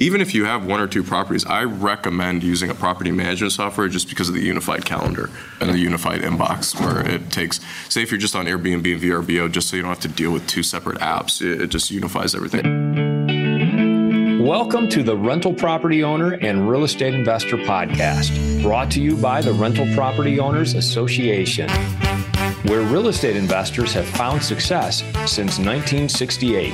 Even if you have one or two properties, I recommend using a property management software just because of the unified calendar and the unified inbox, where it takes, say if you're just on Airbnb and VRBO, just so you don't have to deal with two separate apps, it just unifies everything. Welcome to the Rental Property Owner and Real Estate Investor Podcast, brought to you by the Rental Property Owners Association, where real estate investors have found success since 1968.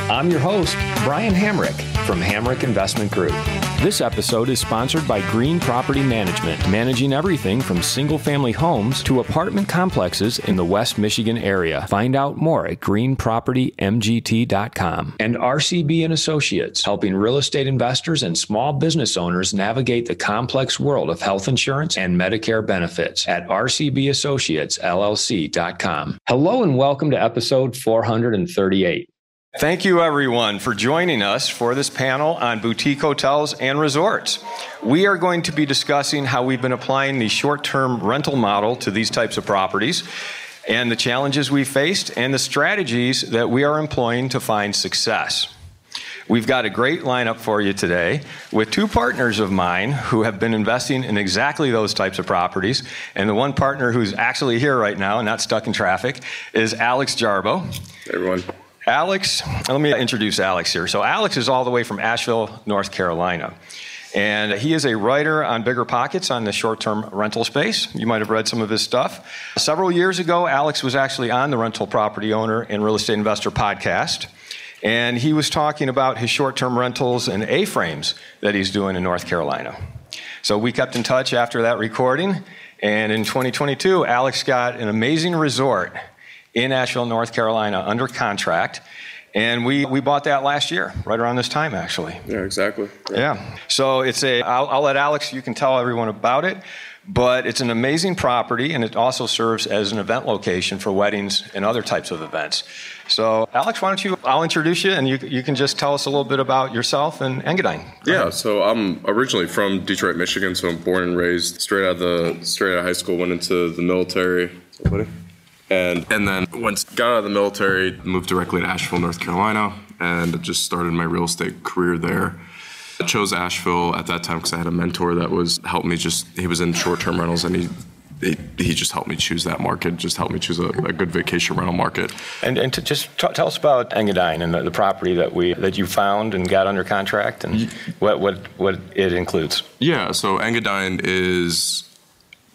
I'm your host, Brian Hamrick from Hamrick Investment Group. This episode is sponsored by Green Property Management, managing everything from single-family homes to apartment complexes in the West Michigan area. Find out more at greenpropertymgt.com. And RCB & Associates, helping real estate investors and small business owners navigate the complex world of health insurance and Medicare benefits at rcbassociatesllc.com. Hello and welcome to episode 438. Thank you, everyone, for joining us for this panel on boutique hotels and resorts. We are going to be discussing how we've been applying the short-term rental model to these types of properties and the challenges we faced and the strategies that we are employing to find success. We've got a great lineup for you today with two partners of mine who have been investing in exactly those types of properties. And the one partner who's actually here right now and not stuck in traffic is Alex Jarbo. Hey, everyone. Alex, let me introduce Alex here. So Alex is all the way from Asheville, North Carolina. And he is a writer on Bigger Pockets on the short-term rental space. You might have read some of his stuff. Several years ago, Alex was actually on the Rental Property Owner and Real Estate Investor podcast. And he was talking about his short-term rentals and A-frames that he's doing in North Carolina. So we kept in touch after that recording. And in 2022, Alex got an amazing resort in Asheville, North Carolina, under contract. And we bought that last year, right around this time, actually. Yeah, exactly. Yeah. So I'll let Alex, you can tell everyone about it, but it's an amazing property, and it also serves as an event location for weddings and other types of events. So, Alex, I'll introduce you, and you can just tell us a little bit about yourself and Engadine. Yeah, so I'm originally from Detroit, Michigan, so I'm born and raised straight out of high school, went into the military. And then once got out of the military, moved directly to Asheville, North Carolina, and just started my real estate career there. I chose Asheville at that time because I had a mentor that helped me. He was in short-term rentals, and he just helped me choose that market, just helped me choose a good vacation rental market. And to just tell us about Engadine and the property that you found and got under contract, and what it includes. Yeah, so Engadine is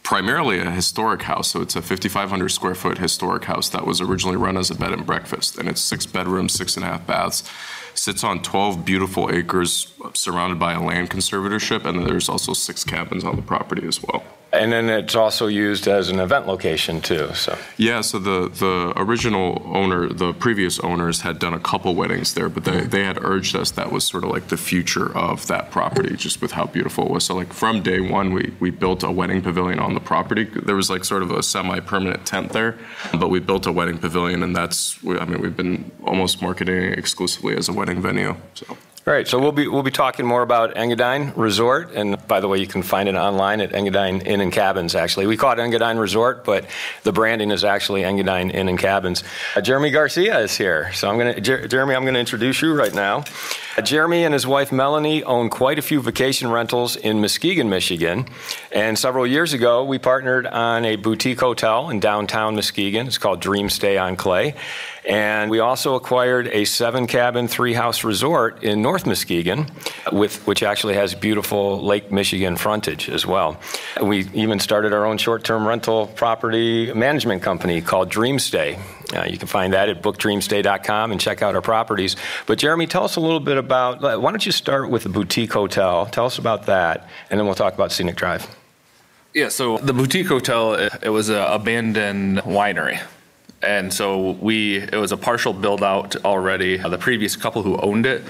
primarily a historic house. So it's a 5,500 square foot historic house that was originally run as a bed and breakfast. And it's 6 bedrooms, 6.5 baths. Sits on 12 beautiful acres surrounded by a land conservatorship. And then there's also 6 cabins on the property as well. And then it's also used as an event location too. So yeah, so the original owner, the previous owners had done a couple weddings there, but they had urged us that was sort of like the future of that property, just with how beautiful it was. So like from day one, we built a wedding pavilion on the property. There was like sort of a semi-permanent tent there, but we built a wedding pavilion, and we've been almost marketing exclusively as a wedding venue. So. Right, so we'll be talking more about Engadine Resort, and by the way, you can find it online at Engadine Inn and Cabins. Actually, we call it Engadine Resort, but the branding is actually Engadine Inn and Cabins. Jeremy Garcia is here, so Jeremy, I'm going to introduce you right now. Jeremy and his wife Melanie own quite a few vacation rentals in Muskegon, Michigan, and several years ago we partnered on a boutique hotel in downtown Muskegon. It's called Dream Stay on Clay. And we also acquired a 7-cabin, 3-house resort in North Muskegon, which actually has beautiful Lake Michigan frontage as well. We even started our own short-term rental property management company called Dream Stay. You can find that at bookdreamstay.com and check out our properties. But Jeremy, tell us a little bit about, why don't you start with the boutique hotel? Tell us about that, and then we'll talk about Scenic Drive. Yeah, so the boutique hotel, it was an abandoned winery. And so it was a partial build out already. The previous couple who owned it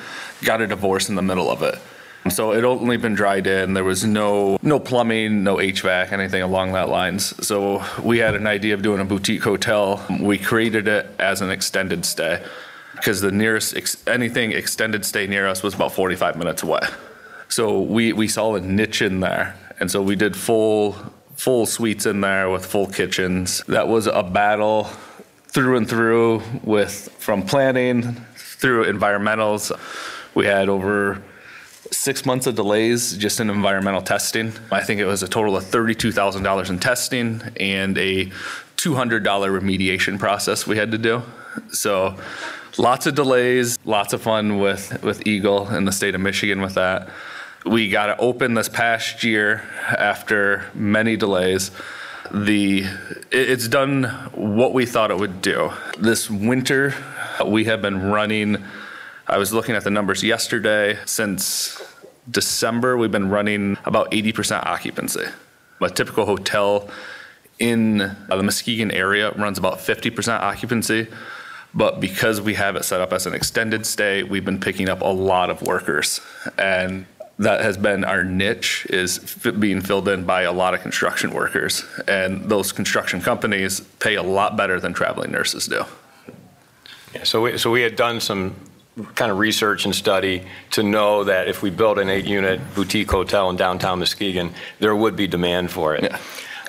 got a divorce in the middle of it. So it had only been dried in. There was no plumbing, no HVAC, anything along that lines. So we had an idea of doing a boutique hotel. We created it as an extended stay because the nearest anything extended stay near us was about 45 minutes away. So we saw a niche in there. And so we did full suites in there with full kitchens. That was a battle through and through from planning through environmentals. We had over 6 months of delays just in environmental testing. I think it was a total of $32,000 in testing and a $200 remediation process we had to do. So lots of delays, lots of fun with Eagle in the state of Michigan with that. We got it open this past year after many delays. It's done what we thought it would do. This winter, we have been running, I was looking at the numbers yesterday, since December, we've been running about 80% occupancy. A typical hotel in the Muskegon area runs about 50% occupancy. But because we have it set up as an extended stay, we've been picking up a lot of workers. And that has been our niche, is being filled in by a lot of construction workers. And those construction companies pay a lot better than traveling nurses do. Yeah, so we had done some kind of research and study to know that if we built an 8-unit boutique hotel in downtown Muskegon, there would be demand for it. Yeah.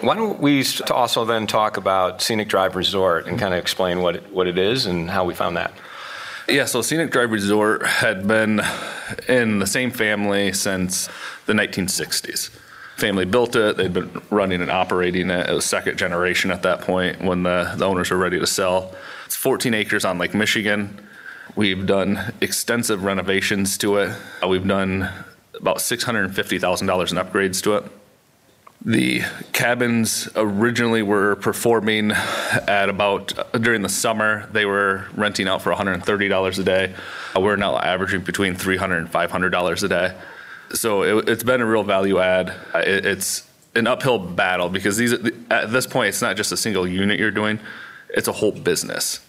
Why don't we also then talk about Scenic Drive Resort and kind of explain what it is and how we found that? Yeah, so Scenic Drive Resort had been in the same family since the 1960s. Family built it, they'd been running and operating it. It was second generation at that point when the owners were ready to sell. It's 14 acres on Lake Michigan. We've done extensive renovations to it. We've done about $650,000 in upgrades to it. The cabins originally were performing at about, during the summer, they were renting out for $130 a day. We're now averaging between $300 and $500 a day. So it's been a real value add. It's an uphill battle because at this point, it's not just a single unit you're doing, it's a whole business.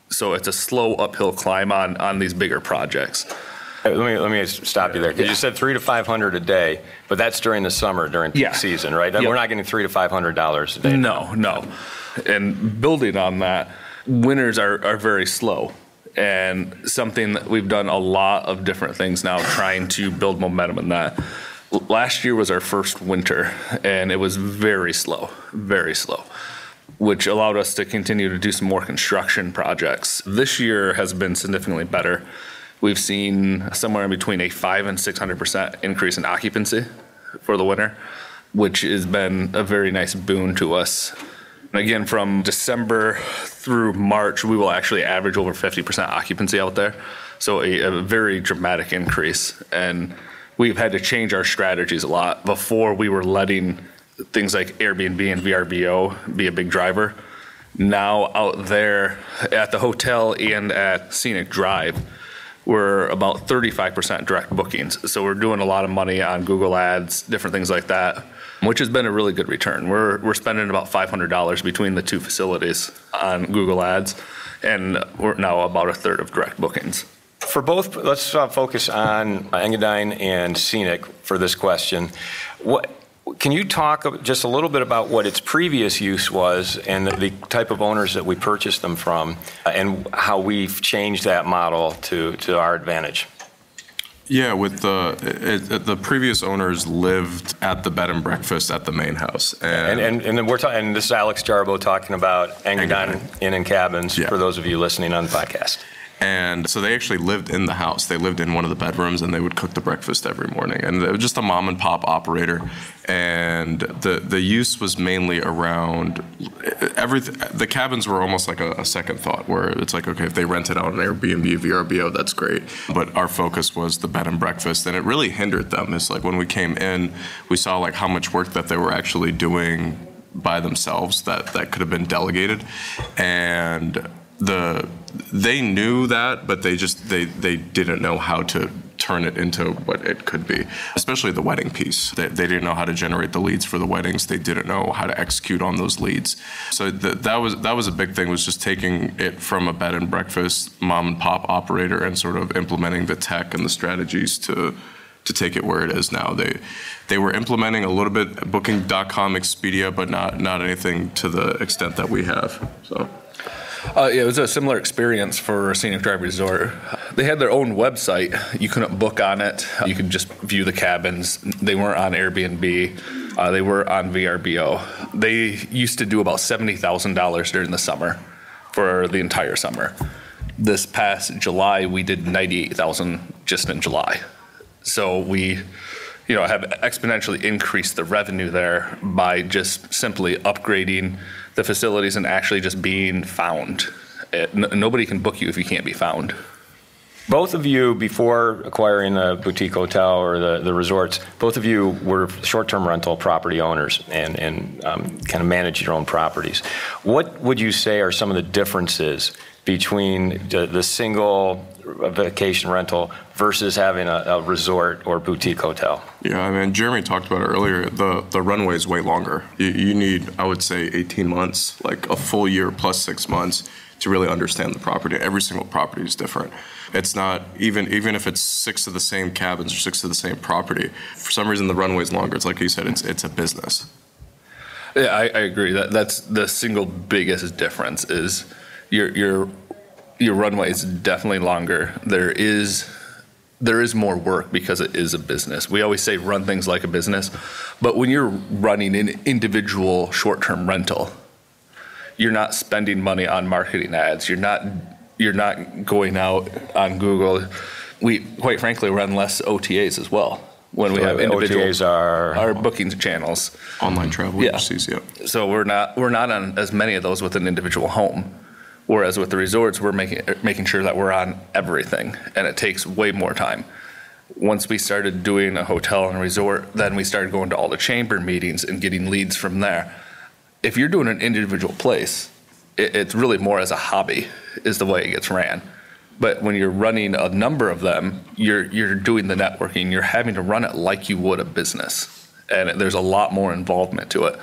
So it's a slow uphill climb on these bigger projects. Let me stop you there, because you said $300 to $500 a day, but that's during the summer, during peak season, right? Yep. We're not getting $300 to $500 a day. No. And building on that, winters are very slow, and something that we've done a lot of different things now, trying to build momentum in that. Last year was our first winter, and it was very slow, which allowed us to continue to do some more construction projects. This year has been significantly better. We've seen somewhere in between a 500% and 600% increase in occupancy for the winter, which has been a very nice boon to us. And again, from December through March, we will actually average over 50% occupancy out there. So a very dramatic increase. And we've had to change our strategies a lot. Before, we were letting things like Airbnb and VRBO be a big driver. Now out there at the hotel and at Scenic Drive, we're about 35% direct bookings. So we're doing a lot of money on Google Ads, different things like that, which has been a really good return. We're spending about $500 between the two facilities on Google Ads, and we're now about a third of direct bookings. For both, let's focus on Engadine and Scenic for this question. Can you talk just a little bit about what its previous use was and the type of owners that we purchased them from, and how we've changed that model to our advantage? Yeah, with the previous owners lived at the bed and breakfast at the main house, and then we're talking. And this is Alex Jarbo talking about Engadine Inn and Cabins, for those of you listening on the podcast. And so they actually lived in the house. They lived in one of the bedrooms, and they would cook the breakfast every morning. And it was just a mom and pop operator. And the use was mainly around everything. The cabins were almost like a second thought, where it's like, okay, if they rented out an Airbnb, VRBO, that's great. But our focus was the bed and breakfast, and it really hindered them. It's like when we came in, we saw like how much work that they were actually doing by themselves that could have been delegated. And they knew that, but they didn't know how to turn it into what it could be, especially the wedding piece. They didn't know how to generate the leads for the weddings. They didn't know how to execute on those leads. So that was a big thing, was just taking it from a bed and breakfast mom and pop operator and sort of implementing the tech and the strategies to take it where it is now. They were implementing a little bit Booking.com, Expedia, but not anything to the extent that we have. So. It was a similar experience for Scenic Drive Resort. They had their own website. You couldn't book on it. You could just view the cabins. They weren't on Airbnb. They were on VRBO. They used to do about $70,000 during the summer for the entire summer. This past July, we did $98,000 just in July. So we, have exponentially increased the revenue there by just simply upgrading the facilities and actually just being found. Nobody can book you if you can't be found. Both of you, before acquiring the boutique hotel or the resorts, both of you were short-term rental property owners and kind of manage your own properties. What would you say are some of the differences between the single vacation rental versus having a resort or boutique hotel? Yeah, I mean, Jeremy talked about it earlier. The runway is way longer. You need, I would say, 18 months, like a full year plus 6 months to really understand the property. Every single property is different. It's not, even if it's 6 of the same cabins or 6 of the same property, for some reason the runway is longer. It's like you said, it's a business. Yeah, I agree. That's the single biggest difference is your runway is definitely longer. There is more work because it is a business. We always say run things like a business, but when you're running an individual short-term rental, you're not spending money on marketing ads. You're not going out on Google. We, quite frankly, run less OTAs as well when we have individual OTAs are booking channels, online travel agencies. Yeah. So we're not on as many of those with an individual home. Whereas with the resorts, we're making sure that we're on everything, and it takes way more time. Once we started doing a hotel and a resort, then we started going to all the chamber meetings and getting leads from there. If you're doing an individual place, it's really more as a hobby is the way it gets ran. But when you're running a number of them, you're doing the networking. You're having to run it like you would a business, and there's a lot more involvement to it.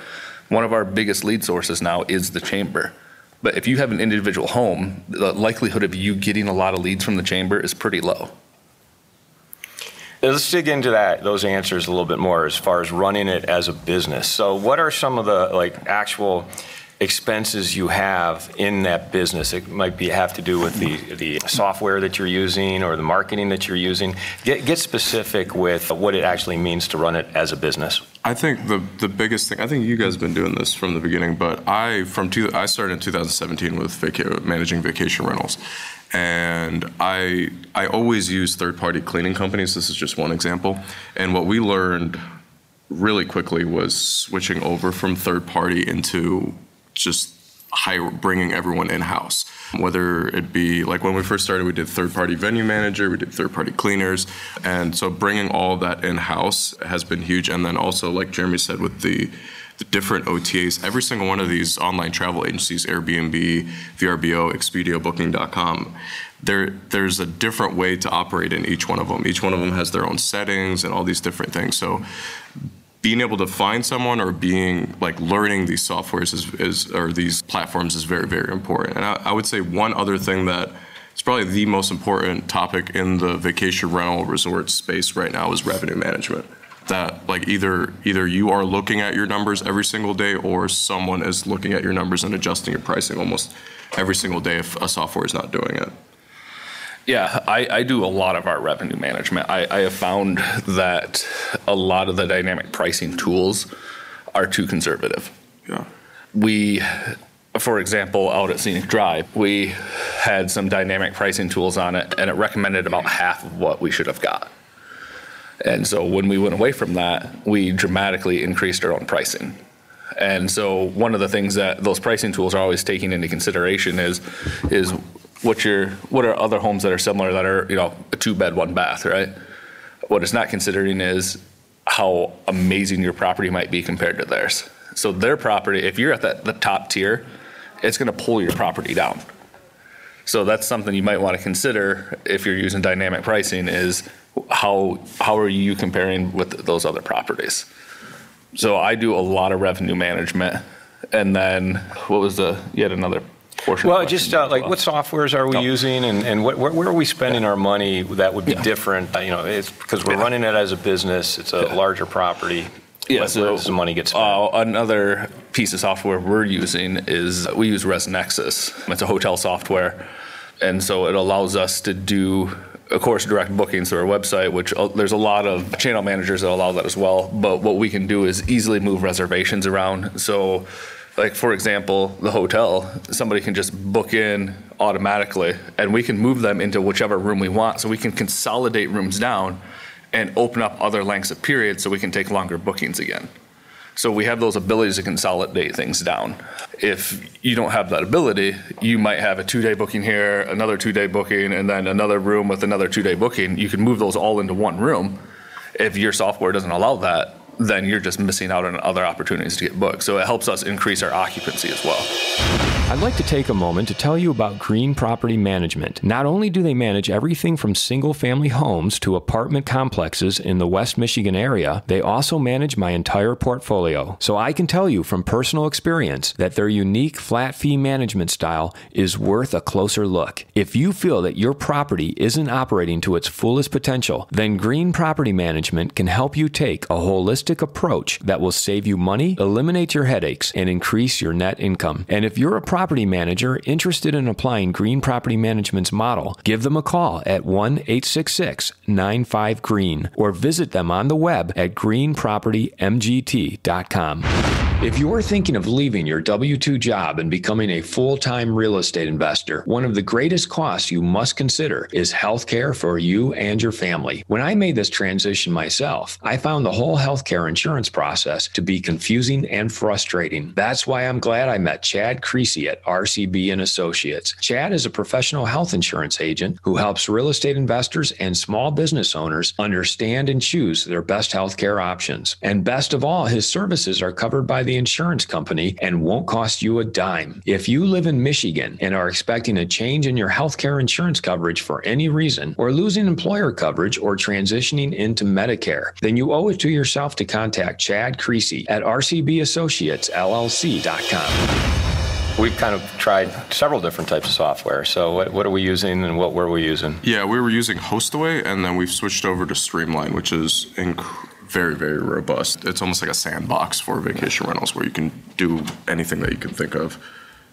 One of our biggest lead sources now is the chamber. But if you have an individual home, the likelihood of you getting a lot of leads from the chamber is pretty low. Let's dig into those answers a little bit more as far as running it as a business. So what are some of the actual expenses you have in that business? It might have to do with the software that you're using or the marketing that you're using. Get specific with what it actually means to run it as a business. I think the biggest thing, I think you guys have been doing this from the beginning, but I started in 2017 with managing vacation rentals. And I always use third-party cleaning companies. This is just one example. And what we learned really quickly was switching over from third-party into just bringing everyone in-house. Whether it be, like when we first started, we did third-party venue manager, we did third-party cleaners. And so bringing all that in-house has been huge. And then also, like Jeremy said, with the different OTAs, every single one of these online travel agencies, Airbnb, VRBO, Expedia, Booking.com, there's a different way to operate in each one of them. Each one of them has their own settings and all these different things. So being able to find someone or learning these softwares or these platforms is very, very important. And I would say one other thing that is probably the most important topic in the vacation rental resort space right now is revenue management. That either you are looking at your numbers every single day or someone is looking at your numbers and adjusting your pricing almost every single day if a software is not doing it. Yeah, I do a lot of our revenue management. I have found that a lot of the dynamic pricing tools are too conservative. Yeah. We, for example, out at Scenic Drive, we had some dynamic pricing tools on it, and it recommended about half of what we should have got. And so when we went away from that, we dramatically increased our own pricing. And so one of the things that those pricing tools are always taking into consideration is what are other homes that are similar that are, a 2-bed, 1-bath, right? What it's not considering is how amazing your property might be compared to theirs. So their property, if you're at the top tier, it's going to pull your property down. So that's something you might want to consider if you're using dynamic pricing is how are you comparing with those other properties? So I do a lot of revenue management. And then you had another portion? Well, just what softwares are we using and where are we spending our money that would be different? It's because we're running it as a business. It's a larger property. Yeah, where does the money get spent? Another piece of software we're using is we use ResNexus. It's a hotel software. And so it allows us to do, of course, direct bookings through our website, which there's a lot of channel managers that allow that as well. But what we can do is easily move reservations around. So, for example, the hotel, somebody can just book in automatically, and we can move them into whichever room we want. So we can consolidate rooms down and open up other lengths of periods so we can take longer bookings again. So we have those abilities to consolidate things down. If you don't have that ability, you might have a 2-day booking here, another 2-day booking, and then another room with another 2-day booking. You can move those all into one room. If your software doesn't allow that, then you're just missing out on other opportunities to get booked. So it helps us increase our occupancy as well. I'd like to take a moment to tell you about Green Property Management. Not only do they manage everything from single-family homes to apartment complexes in the West Michigan area, they also manage my entire portfolio. So I can tell you from personal experience that their unique flat fee management style is worth a closer look. If you feel that your property isn't operating to its fullest potential, then Green Property Management can help you take a holistic approach that will save you money, eliminate your headaches, and increase your net income. And if you're a property manager interested in applying Green Property Management's model, give them a call at 1-866-95-GREEN or visit them on the web at greenpropertymgt.com. If you're thinking of leaving your W-2 job and becoming a full-time real estate investor, one of the greatest costs you must consider is healthcare for you and your family. When I made this transition myself, I found the whole healthcare insurance process to be confusing and frustrating. That's why I'm glad I met Chad Creasy at RCB and Associates. Chad is a professional health insurance agent who helps real estate investors and small business owners understand and choose their best healthcare options. And best of all, his services are covered by the insurance company and won't cost you a dime. If you live in Michigan and are expecting a change in your healthcare insurance coverage for any reason, or losing employer coverage or transitioning into Medicare, then you owe it to yourself to contact Chad Creasy at rcbassociatesllc.com. We've kind of tried several different types of software. So what are we using and what were we using? Yeah, we were using Hostaway, and then we've switched over to Streamline, which is very, very robust. It's almost like a sandbox for vacation rentals where you can do anything that you can think of.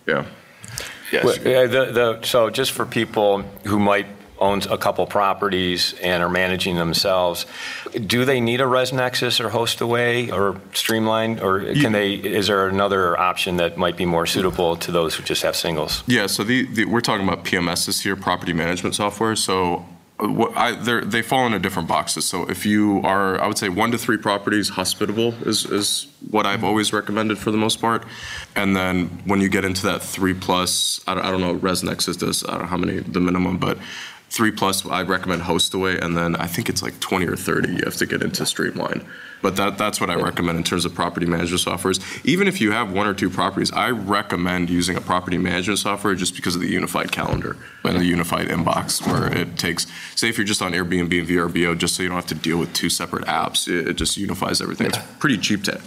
Yeah. Yes. So just for people who might own a couple properties and are managing themselves, do they need a ResNexus or Hostaway or Streamline, or is there another option that might be more suitable to those who just have singles? Yeah, so we're talking about PMSs here, property management software. So they fall into different boxes. So if you are, I would say 1 to 3 properties, hospitable is what I've always recommended for the most part. And then when you get into that 3+, I don't know what ResNexus does, I don't know how many, the minimum, but 3+, I recommend Hostaway, and then I think it's like 20 or 30 you have to get into Streamline. But that's what I recommend in terms of property management softwares. Even if you have 1 or 2 properties, I recommend using a property management software just because of the unified calendar and the unified inbox, where it takes, say if you're just on Airbnb and VRBO, just so you don't have to deal with 2 separate apps, it just unifies everything. It's pretty cheap to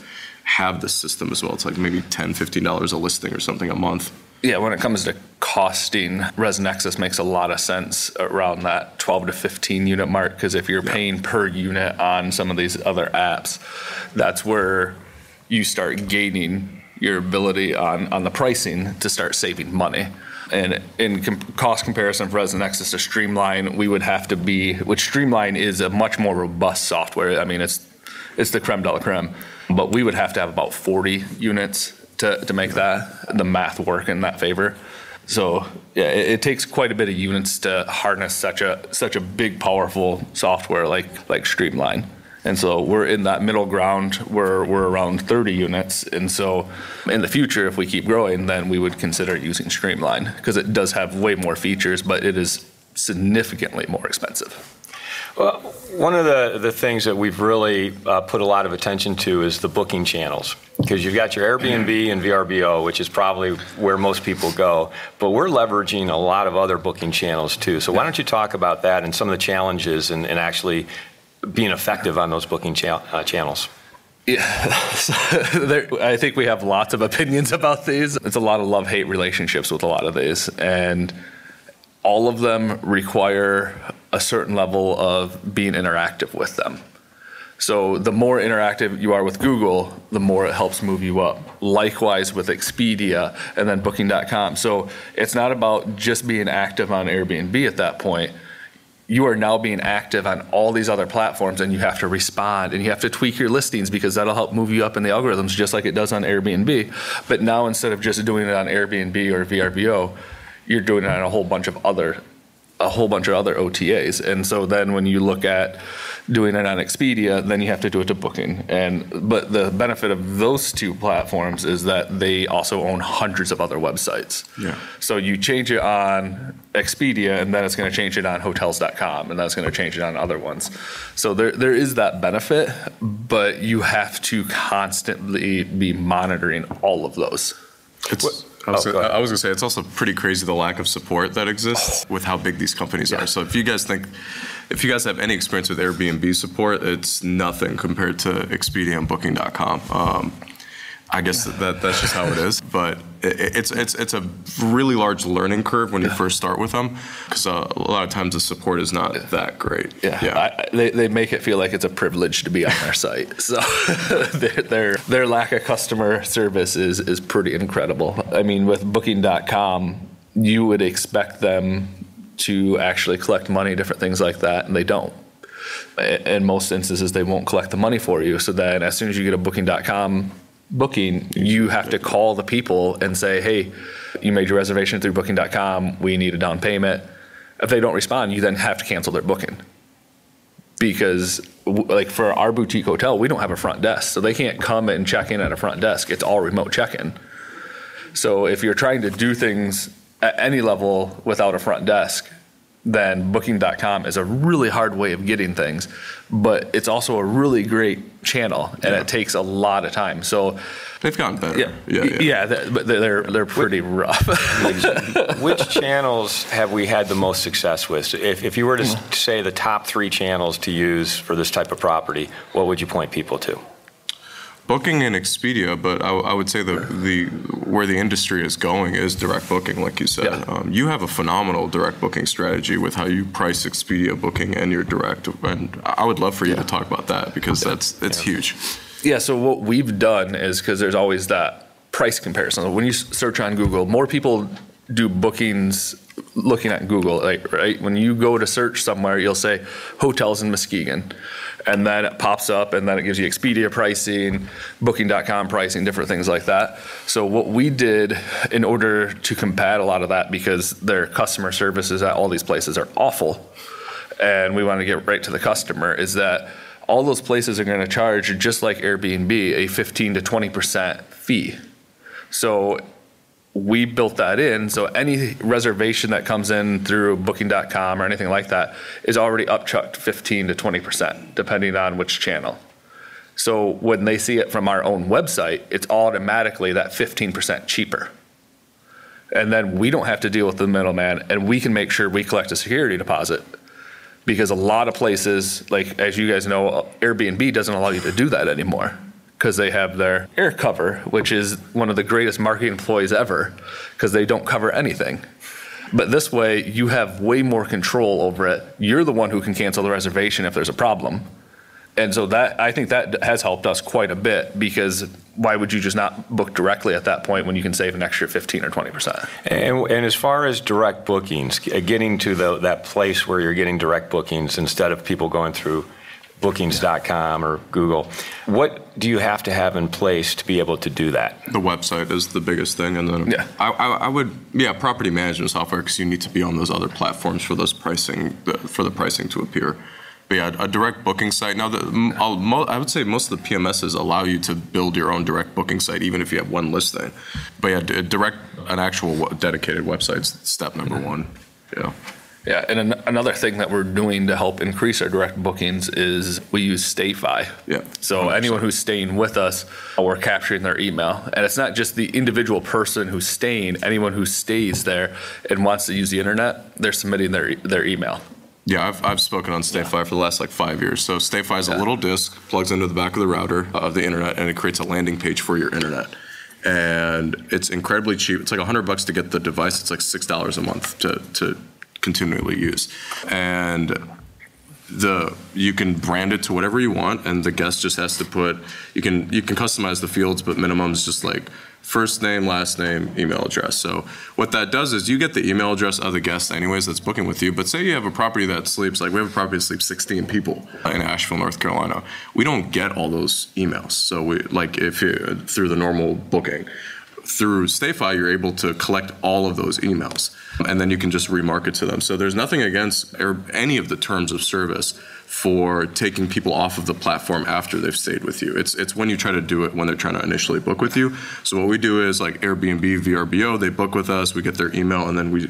have the system as well. It's like maybe $10, $15 a listing or something a month. Yeah, when it comes to costing, ResNexus makes a lot of sense around that 12 to 15 unit mark, because if you're paying per unit on some of these other apps, that's where you start gaining your ability on the pricing to start saving money. And in cost comparison for ResNexus to Streamline, we would have to be, which Streamline is a much more robust software. I mean, it's the creme de la creme, but we would have to have about 40 units to make the math work in that favor. So yeah, it takes quite a bit of units to harness such a big, powerful software like Streamline. And so we're in that middle ground where we're around 30 units. And so in the future, if we keep growing, then we would consider using Streamline, because it does have way more features, but it is significantly more expensive. Well, one of the things that we've really put a lot of attention to is the booking channels, because you've got your Airbnb and VRBO, which is probably where most people go, but we're leveraging a lot of other booking channels too. So why don't you talk about that and some of the challenges and actually being effective on those booking channels? Yeah, I think we have lots of opinions about these. It's a lot of love-hate relationships with a lot of these, and all of them require a certain level of being interactive with them. So the more interactive you are with Google, the more it helps move you up. Likewise with Expedia and then Booking.com. So it's not about just being active on Airbnb at that point. You are now being active on all these other platforms, and you have to respond and you have to tweak your listings, because that'll help move you up in the algorithms just like it does on Airbnb. But now instead of just doing it on Airbnb or VRBO, you're doing it on a whole bunch of other OTAs. And so then when you look at doing it on Expedia, then you have to do it to Booking. But the benefit of those two platforms is that they also own hundreds of other websites. Yeah. So you change it on Expedia, and then it's going to change it on hotels.com, and that's going to change it on other ones. So there is that benefit, but you have to constantly be monitoring all of those. I was going to say, it's also pretty crazy the lack of support that exists with how big these companies are. So if you guys have any experience with Airbnb support, it's nothing compared to Expedia and Booking.com. I guess that's just how it is, but it's a really large learning curve when you first start with them, because a lot of times the support is not that great. They make it feel like it's a privilege to be on their site. So their lack of customer service is pretty incredible. I mean, with Booking.com, you would expect them to actually collect money, different things like that, and they don't. In most instances, they won't collect the money for you. So then as soon as you get a Booking.com booking, you have to call the people and say, hey, you made your reservation through Booking.com, we need a down payment. If they don't respond, you then have to cancel their booking. Because like for our boutique hotel, we don't have a front desk, so they can't come and check in at a front desk. It's all remote check-in. So if you're trying to do things at any level without a front desk, then Booking.com is a really hard way of getting things, but it's also a really great channel, and it takes a lot of time. So they've gotten better. But they're pretty rough. Which channels have we had the most success with? So if you were to say the top 3 channels to use for this type of property, what would you point people to? Booking and Expedia, but I would say where the industry is going is direct booking, like you said. You have a phenomenal direct booking strategy with how you price Expedia booking and your direct, and I would love for you to talk about that, because it's huge. Yeah, so what we've done is, because there's always that price comparison. When you search on Google, more people do bookings looking at Google, right? When you go to search somewhere, you'll say hotels in Muskegon, and then it pops up, and then it gives you Expedia pricing, Booking.com pricing, different things like that. So what we did in order to combat a lot of that, because their customer services at all these places are awful, and we want to get right to the customer, is that all those places are going to charge, just like Airbnb, a 15 to 20% fee. So we built that in, so any reservation that comes in through Booking.com or anything like that is already upchucked 15 to 20%, depending on which channel. So when they see it from our own website, it's automatically that 15% cheaper. And then we don't have to deal with the middleman, and we can make sure we collect a security deposit. Because a lot of places, like as you guys know, Airbnb doesn't allow you to do that anymore, because they have their air cover, which is one of the greatest marketing employees ever, because they don't cover anything. But this way, you have way more control over it. You're the one who can cancel the reservation if there's a problem. And so that, I think that has helped us quite a bit, because why would you just not book directly at that point when you can save an extra 15 or 20%? And as far as direct bookings, getting to that place where you're getting direct bookings instead of people going through bookings.com or Google, what do you have to have in place to be able to do that? The website is the biggest thing, and then I would property management software, because you need to be on those other platforms for those pricing to appear. But yeah, a direct booking site. Now, I would say most of the PMSs allow you to build your own direct booking site, even if you have one listing. But yeah, an actual dedicated website's step number one. Yeah. Yeah, and another thing that we're doing to help increase our direct bookings is we use StayFi. Yeah. So 100%. Anyone who's staying with us, we're capturing their email. And it's not just the individual person who's staying. Anyone who stays there and wants to use the internet, they're submitting their email. Yeah, I've spoken on StayFi for the last 5 years. So StayFi is a little disk, plugs into the back of the router of the internet, and it creates a landing page for your internet. And it's incredibly cheap. It's like $100 to get the device. It's like $6 a month to continually use. And you can brand it to whatever you want, and the guest just has to put, you can customize the fields, but minimum is just like first name, last name, email address. So what that does is you get the email address of the guest anyways that's booking with you. But say you have a property that sleeps, like we have a property that sleeps 16 people in Asheville, North Carolina. We don't get all those emails. So we, like if you through the normal booking, through StayFi, you're able to collect all of those emails, and then you can just remarket to them. So there's nothing against any of the terms of service for taking people off of the platform after they've stayed with you. It's when you try to do it when they're trying to initially book with you. So what we do is like Airbnb, VRBO, they book with us, we get their email, and then we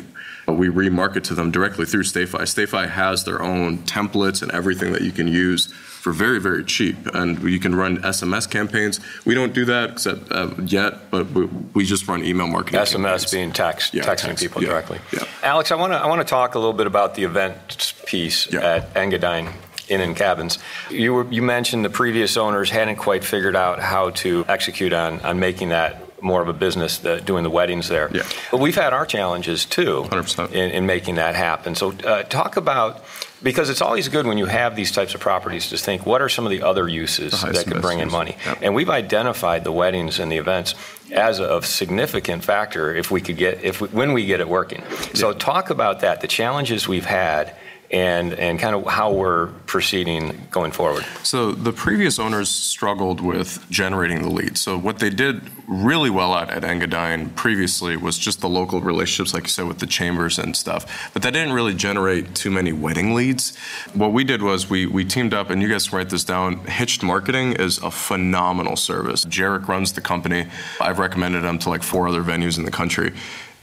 remarket to them directly through StayFi. StayFi has their own templates and everything that you can use for very, very cheap. And you can run SMS campaigns. We don't do that except yet, but we just run email marketing SMS campaigns. being texting people directly. Yeah. Alex, I want to talk a little bit about the event piece at Engadine Inn and Cabins. You mentioned the previous owners hadn't quite figured out how to execute on making that more of a business, doing the weddings there. Yeah. But we've had our challenges too 100%. in making that happen. So talk about, because it's always good when you have these types of properties to think, what are some of the other uses that could bring in money? Yep. And we've identified the weddings and the events as a significant factor when we get it working. So talk about that, the challenges we've had, and kind of how we're proceeding going forward. So the previous owners struggled with generating the leads. So what they did really well at Engadine previously was just the local relationships, like you said, with the chambers and stuff. But that didn't really generate too many wedding leads. What we did was we teamed up, and you guys can write this down. Hitched Marketing is a phenomenal service. Jarek runs the company. I've recommended them to like 4 other venues in the country.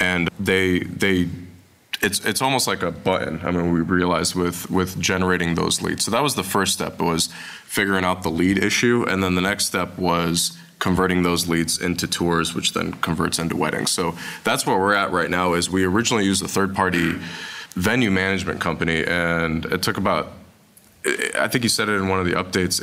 And it's almost like a button. I mean, we realized with generating those leads. So that was the first step, was figuring out the lead issue. And then the next step was converting those leads into tours, which then converts into weddings. So that's where we're at right now. Is we originally used a third-party venue management company, and it took about, I think you said it in one of the updates,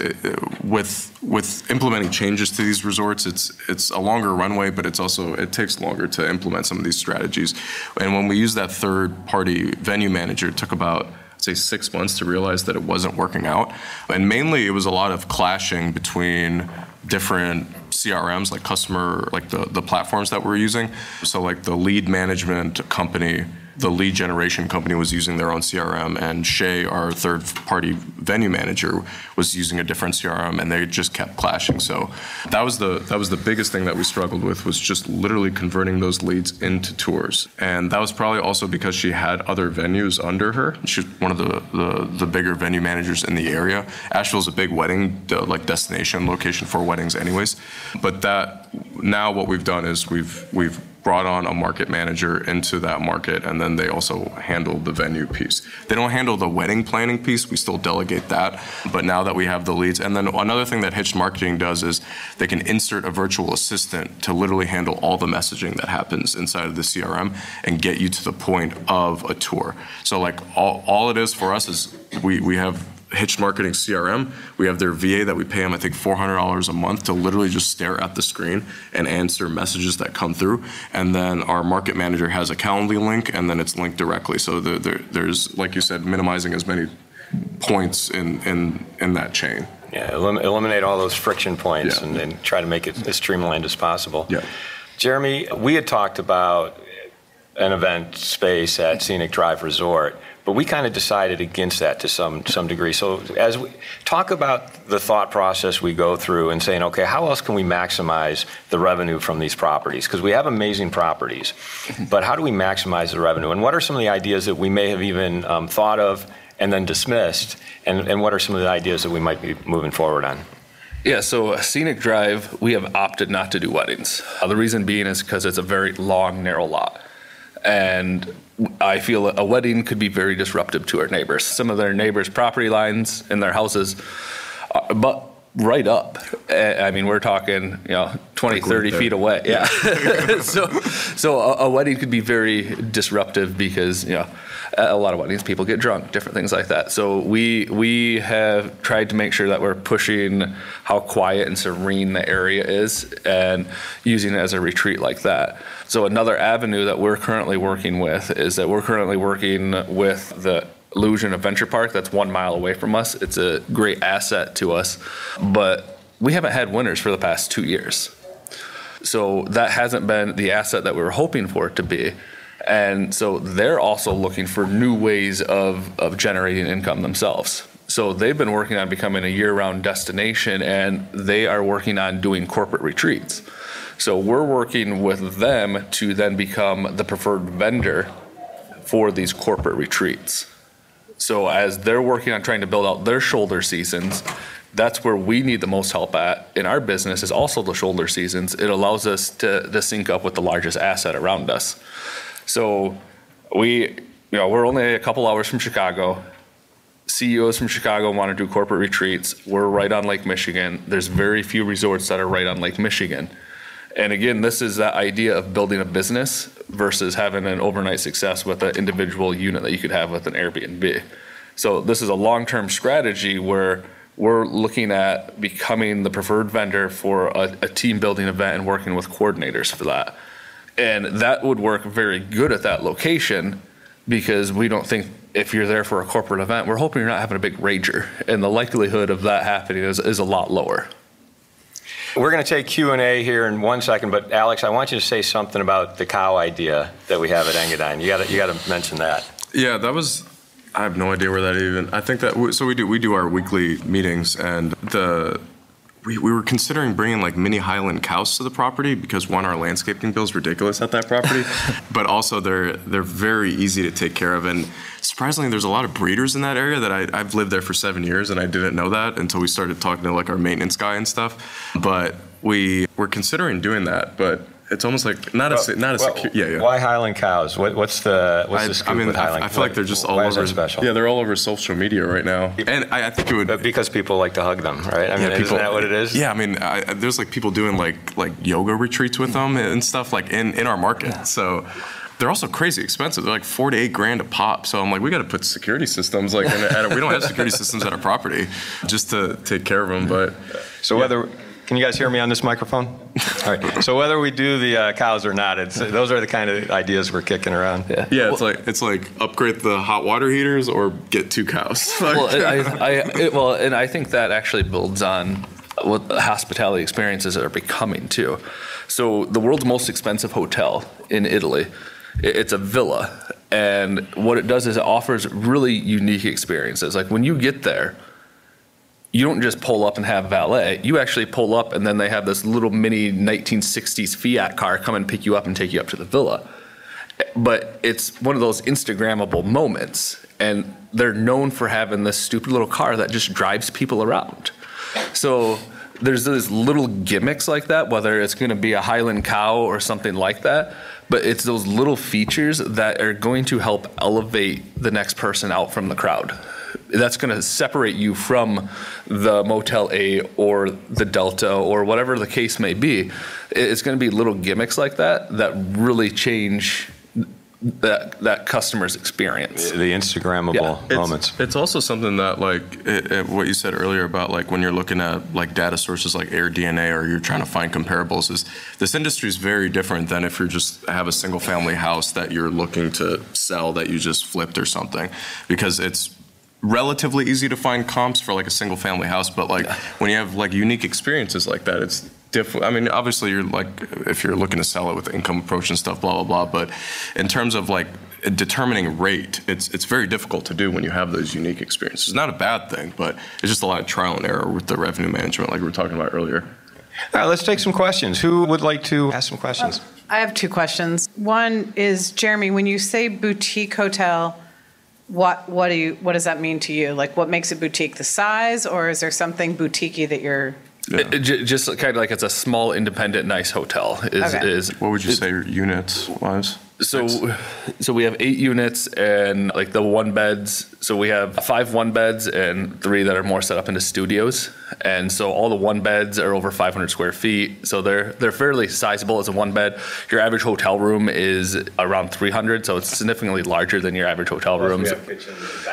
with implementing changes to these resorts, it's a longer runway, but it takes longer to implement some of these strategies. And when we used that third-party venue manager, it took about, I'd say, 6 months to realize that it wasn't working out. And mainly it was a lot of clashing between different CRMs, like the platforms that we're using. So like the lead management company, the lead generation company was using their own CRM, and Shay, our third-party venue manager, was using a different CRM, and they just kept clashing. So that was the biggest thing that we struggled with, was just literally converting those leads into tours. And that was probably also because she had other venues under her. She's one of the bigger venue managers in the area. Asheville's a big wedding destination location for weddings, anyways. But now what we've done is we've brought on a market manager into that market, and then they also handle the venue piece. They don't handle the wedding planning piece. We still delegate that. But now that we have the leads, and then another thing that Hitched Marketing does is they can insert a virtual assistant to literally handle all the messaging that happens inside of the CRM and get you to the point of a tour. So like all it is for us is we have Hitched Marketing CRM. We have their VA that we pay them, I think, $400 a month to literally just stare at the screen and answer messages that come through. And then our market manager has a Calendly link, and then it's linked directly. So there's, like you said, minimizing as many points in that chain. Yeah, eliminate all those friction points and try to make it as streamlined as possible. Yeah. Jeremy, we had talked about an event space at Scenic Drive Resort, but we kind of decided against that to some degree. So as we talk about the thought process we go through and saying, okay, how else can we maximize the revenue from these properties? Because we have amazing properties, but how do we maximize the revenue? And what are some of the ideas that we may have even thought of and then dismissed? And what are some of the ideas that we might be moving forward on? Yeah, so Scenic Drive, we have opted not to do weddings. The reason being is because it's a very long, narrow lot. And I feel a wedding could be very disruptive to our neighbors. Some of their neighbors' property lines in their houses, but right up. I mean, we're talking, 20, 30 feet away. Yeah. So a wedding could be very disruptive because, a lot of weddings, people get drunk, different things like that. So we have tried to make sure that we're pushing how quiet and serene the area is and using it as a retreat like that. So another avenue that we're currently working with is that we're currently working with the Illusion Adventure Park that's 1 mile away from us. It's a great asset to us, but we haven't had winners for the past 2 years. So that hasn't been the asset that we were hoping for it to be. And so they're also looking for new ways of generating income themselves. So they've been working on becoming a year-round destination, and they are working on doing corporate retreats. So we're working with them to then become the preferred vendor for these corporate retreats. So as they're working on trying to build out their shoulder seasons, that's where we need the most help at in our business, is also the shoulder seasons. It allows us to sync up with the largest asset around us. So we're only a couple hours from Chicago. CEOs from Chicago want to do corporate retreats. We're right on Lake Michigan. There's very few resorts that are right on Lake Michigan. And again, this is that idea of building a business versus having an overnight success with an individual unit that you could have with an Airbnb. So this is a long-term strategy where we're looking at becoming the preferred vendor for a team building event and working with coordinators for that. And that would work very good at that location, because we don't think if you're there for a corporate event, we're hoping you're not having a big rager, and the likelihood of that happening is a lot lower. We're going to take Q&A here in 1 second, but Alex, I want you to say something about the cow idea that we have at Engadine. You got to mention that. Yeah, I have no idea where that even. I think that so we do our weekly meetings, and we were considering bringing like mini Highland cows to the property, because one, our landscaping bill is ridiculous at that property, but also they're very easy to take care of. And surprisingly, there's a lot of breeders in that area that I've lived there for 7 years, and I didn't know that until we started talking to like our maintenance guy and stuff. But we were considering doing that, but it's almost like not a secure. Yeah. Why Highland cows? What's the scoop with Highland? I feel like they're just all why over. Is that special? Yeah, they're all over social media right now, and I think it would because people like to hug them, right? I mean, isn't that what it is? Yeah, I mean, there's like people doing like yoga retreats with them and stuff like in our market. So they're also crazy expensive. They're like $4 to $8 grand a pop. So I'm like, we got to put security systems like we don't have security systems at our property just to take care of them. But so can you guys hear me on this microphone? All right. So whether we do the cows or not, those are the kind of ideas we're kicking around. Yeah. It's like upgrade the hot water heaters or get 2 cows. And I think that actually builds on what the hospitality experiences are becoming too. So the world's most expensive hotel in Italy, it's a villa, and what it does is it offers really unique experiences. Like when you get there, you don't just pull up and have valet. You actually pull up, and then they have this little mini 1960s Fiat car come and pick you up and take you up to the villa. But it's one of those Instagrammable moments, and they're known for having this stupid little car that just drives people around. So there's those little gimmicks like that, whether it's going to be a Highland cow or something like that, but it's those little features that are going to help elevate the next person out from the crowd. That's going to separate you from the Motel 8 or the Delta or whatever the case may be. It's going to be little gimmicks like that really change that customer's experience. The Instagrammable moments. It's also something that what you said earlier about like when you're looking at like data sources like AirDNA or you're trying to find comparables, is this industry is very different than if you just have a single family house that you're looking to sell that you just flipped or something, because it's relatively easy to find comps for like a single family house, but like when you have like unique experiences like that, it's different. I mean, obviously you're like, if you're looking to sell it with income approach and stuff, blah, blah, blah. But in terms of like determining rate, it's very difficult to do when you have those unique experiences. It's not a bad thing, but it's just a lot of trial and error with the revenue management like we were talking about earlier. All right, let's take some questions. Who would like to ask some questions? I have 2 questions. One is, Jeremy, when you say boutique hotel, what does that mean to you? Like, what makes it boutique? The size, or is there something boutique-y that you're? Yeah. Just kind of like it's a small, independent, nice hotel. What would you say units wise? So we have 8 units and like the 1 beds. So we have 5 1 beds and 3 that are more set up into studios. And so all the 1 beds are over 500 square feet. So they're fairly sizable as a 1 bed. Your average hotel room is around 300. So it's significantly larger than your average hotel rooms.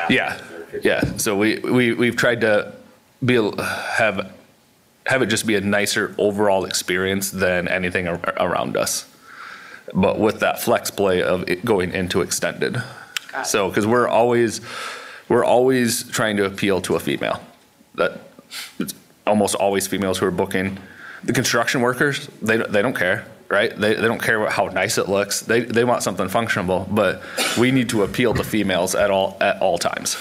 Yeah. So we've tried to have it just be a nicer overall experience than anything around us, but with that flex play of it going into extended. So, because we're always trying to appeal to a female. That it's almost always females who are booking. The construction workers, they don't care, right? They don't care how nice it looks. They want something functional, but we need to appeal to females at all times.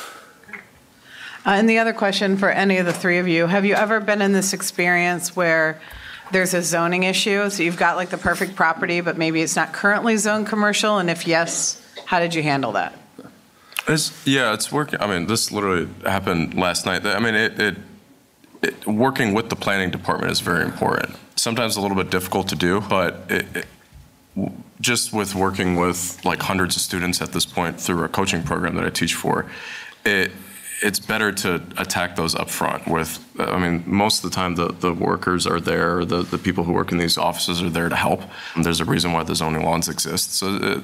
And the other question for any of the 3 of you, have you ever been in this experience where there's a zoning issue? So you've got like the perfect property, but maybe it's not currently zoned commercial, and if yes, how did you handle that? It's working. I mean, this literally happened last night. I mean, working with the planning department is very important. Sometimes a little bit difficult to do, but just with working with like hundreds of students at this point through a coaching program that I teach for, it's better to attack those up front with, I mean, most of the time the workers are there, the people who work in these offices are there to help. And there's a reason why the zoning laws exist. So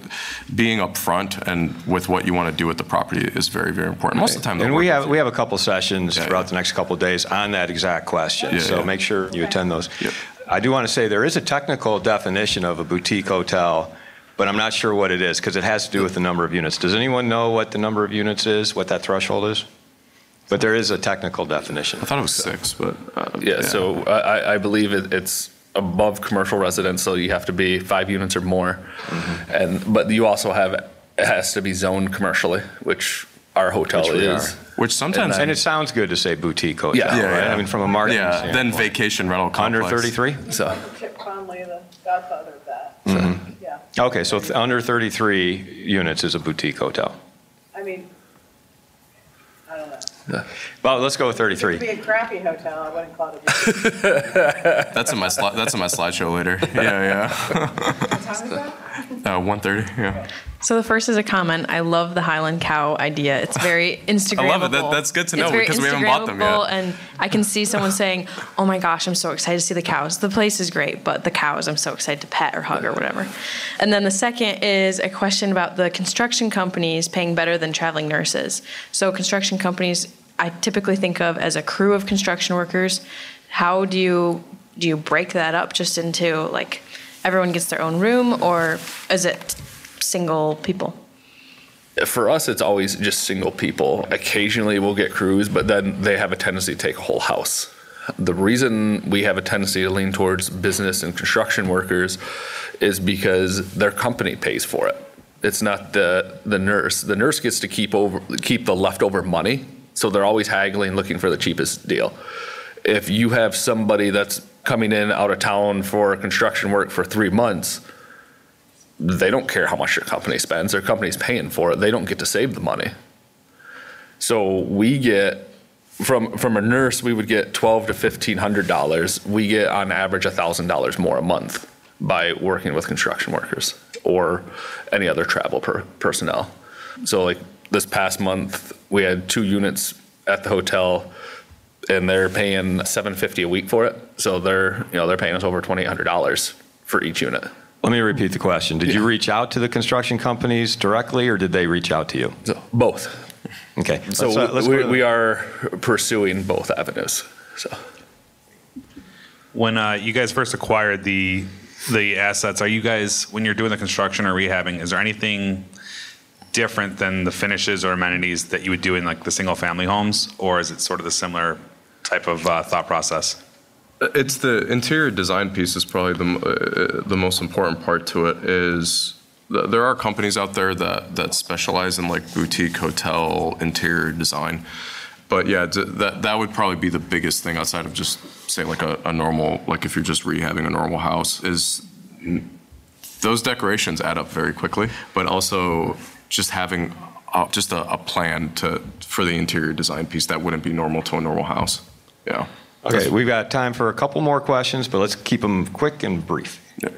being up front and with what you want to do with the property is very, very important. Most of the time. And we have a couple sessions throughout the next couple of days on that exact question. So make sure you attend those. Yep. I do want to say there is a technical definition of a boutique hotel, but I'm not sure what it is because it has to do with the number of units. Does anyone know what the number of units is, what that threshold is? But there is a technical definition. I thought it was 6, but So I believe it's above commercial residence, so you have to be 5 units or more. Mm-hmm. But you also it has to be zoned commercially, which our hotel is. Which sometimes and it sounds good to say boutique hotel. Right? I mean, from a marketing standpoint. Then vacation rental complex. Under 33. So Chip Conley, the godfather of that. Mm-hmm. Yeah. Okay, so under 33 units is a boutique hotel. I mean, I don't know. Well, let's go with 33. It would be a crappy hotel. I wouldn't call it a boutique. That's in my slideshow later. Yeah. What time is that? 1:30. Yeah. So the first is a comment. I love the Highland Cow idea. It's very Instagrammable. I love it. That's good to know because we haven't bought them yet. And I can see someone saying, "Oh my gosh, I'm so excited to see the cows. The place is great, but the cows, I'm so excited to pet or hug or whatever." And then the second is a question about the construction companies paying better than traveling nurses. So construction companies, I typically think of as a crew of construction workers. How do you break that up just into like everyone gets their own room, or is it single people? For us, it's always just single people. Occasionally we'll get crews, but then they have a tendency to take a whole house. The reason we have a tendency to lean towards business and construction workers is because their company pays for it. It's not the nurse. The nurse gets to keep the leftover money, so they're always haggling, looking for the cheapest deal. If you have somebody that's coming in out of town for construction work for 3 months, they don't care how much your company spends. Their company's paying for it. They don't get to save the money. So we get, from a nurse, we would get $1,200 to $1,500. We get on average $1,000 more a month by working with construction workers or any other travel personnel. So like this past month, we had 2 units at the hotel, and they're paying $750 a week for it. So they're paying us over $2,800 for each unit. Let me repeat the question. Did you reach out to the construction companies directly, or did they reach out to you? So, both. Okay. So we are pursuing both avenues. So when you guys first acquired the assets, are you guys, when you're doing the construction or rehabbing, is there anything different than the finishes or amenities that you would do in like the single family homes, or is it sort of the similar type of thought process? It's the interior design piece is probably the most important part to it. Is there are companies out there that specialize in like boutique hotel interior design, but yeah, that would probably be the biggest thing outside of just say like a normal, like if you're just rehabbing a normal house, is those decorations add up very quickly, but also just having just a plan for the interior design piece that wouldn't be normal to a normal house. Yeah. Okay, we've got time for a couple more questions, but let's keep them quick and brief. Yeah.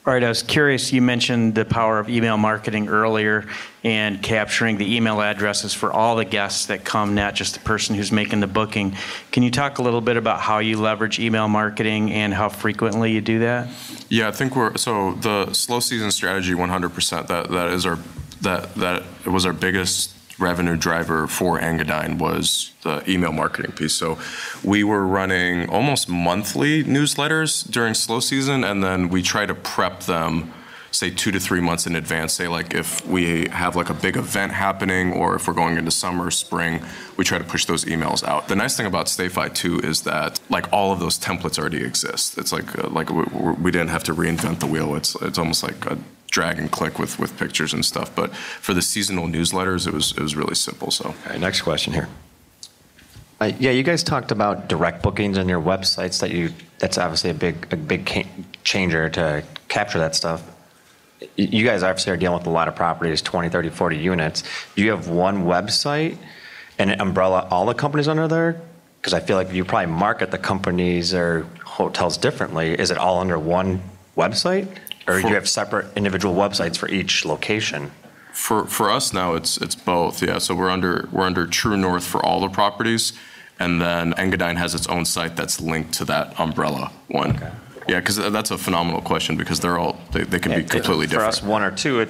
All right, I was curious, you mentioned the power of email marketing earlier and capturing the email addresses for all the guests that come, not just the person who's making the booking. Can you talk a little bit about how you leverage email marketing and how frequently you do that? Yeah, I think so the slow season strategy 100%, that was our biggest revenue driver for Engadine was the email marketing piece. So we were running almost monthly newsletters during slow season, and then we try to prep them, say 2 to 3 months in advance. Say like if we have like a big event happening, or if we're going into summer, spring, we try to push those emails out. The nice thing about StayFi too is that like all of those templates already exist. It's like we didn't have to reinvent the wheel. It's almost like a drag and click with pictures and stuff. But for the seasonal newsletters, it was really simple. So. All right, next question here. Yeah, you guys talked about direct bookings on your websites. That's obviously a big changer to capture that stuff. You guys obviously are dealing with a lot of properties, 20, 30, 40 units. Do you have one website and umbrella all the companies under there? Because I feel like you probably market the companies or hotels differently. Is it all under one website, or do you have separate individual websites for each location? For us now, it's both. Yeah, so we're under True North for all the properties, and then Engadine has its own site that's linked to that umbrella one. Okay. Yeah, because that's a phenomenal question, because they can be completely different. For us, one or two,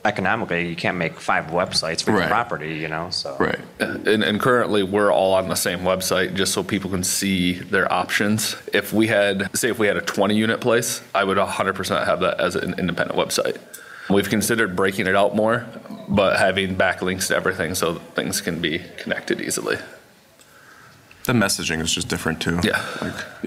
economically, you can't make 5 websites for each property, so. Right. And currently, we're all on the same website just so people can see their options. If we had a 20-unit place, I would 100% have that as an independent website. We've considered breaking it out more, but having backlinks to everything so things can be connected easily. The messaging is just different too. Yeah.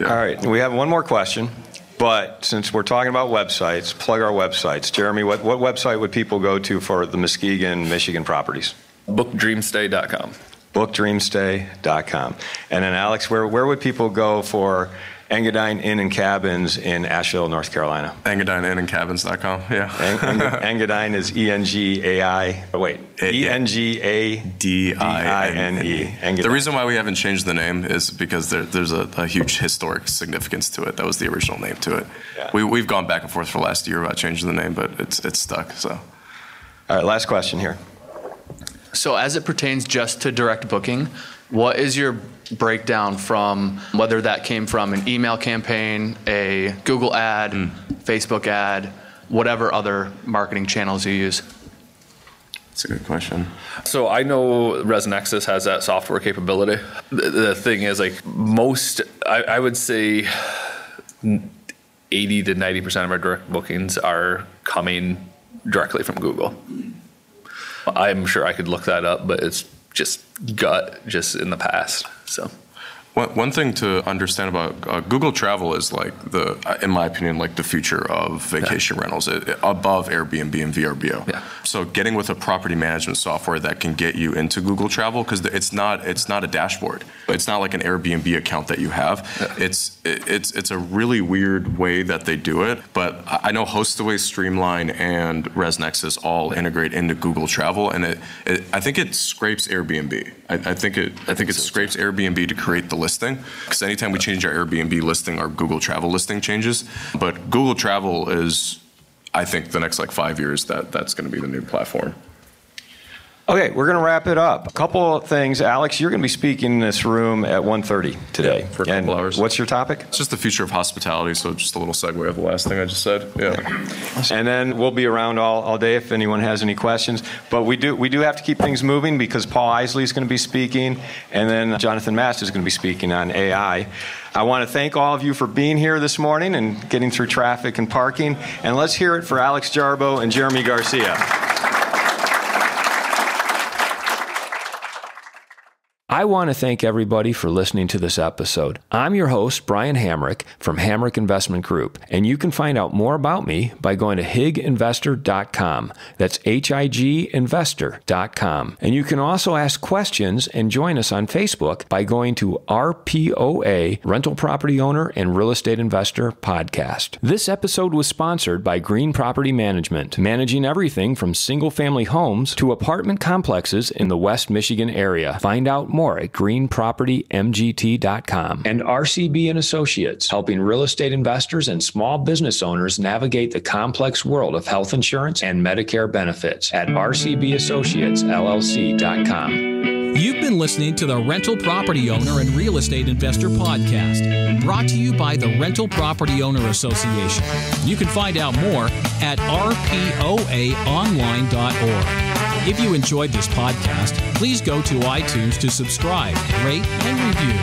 All right, we have one more question, but since we're talking about websites, plug our websites. Jeremy, what website would people go to for the Muskegon, Michigan properties? Bookdreamstay.com. Bookdreamstay.com. And then Alex, where would people go for Engadine Inn and Cabins in Asheville, North Carolina? EngadineinnandCabins.com, yeah. Engadine is E-N-G-A-I, E-N-G-A-D-I-N-E. The reason why we haven't changed the name is because there's a huge historic significance to it. That was the original name to it. Yeah. We've gone back and forth for the last year about changing the name, but it's stuck, so. All right, last question here. So as it pertains just to direct booking, what is your breakdown from whether that came from an email campaign, a Google ad, Facebook ad, whatever other marketing channels you use? That's a good question. So I know ResNexus has that software capability. The thing is, I would say 80 to 90% of our direct bookings are coming directly from Google. I'm sure I could look that up, but it's just in the past. So one thing to understand about Google Travel is in my opinion, the future of vacation rentals, above Airbnb and VRBO. Yeah. So getting with a property management software that can get you into Google Travel, because it's not a dashboard. It's not like an Airbnb account that you have. Yeah. It's a really weird way that they do it. But I know Hostaway, Streamline, and ResNexus all integrate into Google Travel, and I think it scrapes Airbnb. I think it scrapes Airbnb to create the listing, because anytime we change our Airbnb listing, our Google Travel listing changes. But Google Travel is, I think, the next 5 years that's going to be the new platform. Okay, we're going to wrap it up. A couple of things. Alex, you're going to be speaking in this room at 1:30 today. Yeah, for a couple hours. What's your topic? It's just the future of hospitality, so just a little segue of the last thing I just said. Yeah. And then we'll be around all day if anyone has any questions. But we do have to keep things moving, because Paul Isley is going to be speaking, and then Jonathan Mast is going to be speaking on AI. I want to thank all of you for being here this morning and getting through traffic and parking. And let's hear it for Alex Jarbo and Jeremy Garcia. I want to thank everybody for listening to this episode. I'm your host, Brian Hamrick from Hamrick Investment Group, and you can find out more about me by going to higinvestor.com. That's HIGinvestor.com. And you can also ask questions and join us on Facebook by going to RPOA, Rental Property Owner and Real Estate Investor Podcast. This episode was sponsored by Green Property Management, managing everything from single-family homes to apartment complexes in the West Michigan area. Find out more at greenpropertymgt.com. And RCB and Associates, helping real estate investors and small business owners navigate the complex world of health insurance and Medicare benefits at rcbassociatesllc.com. You've been listening to the Rental Property Owner and Real Estate Investor Podcast, brought to you by the Rental Property Owner Association. You can find out more at rpoaonline.org. If you enjoyed this podcast, please go to iTunes to subscribe, rate, and review.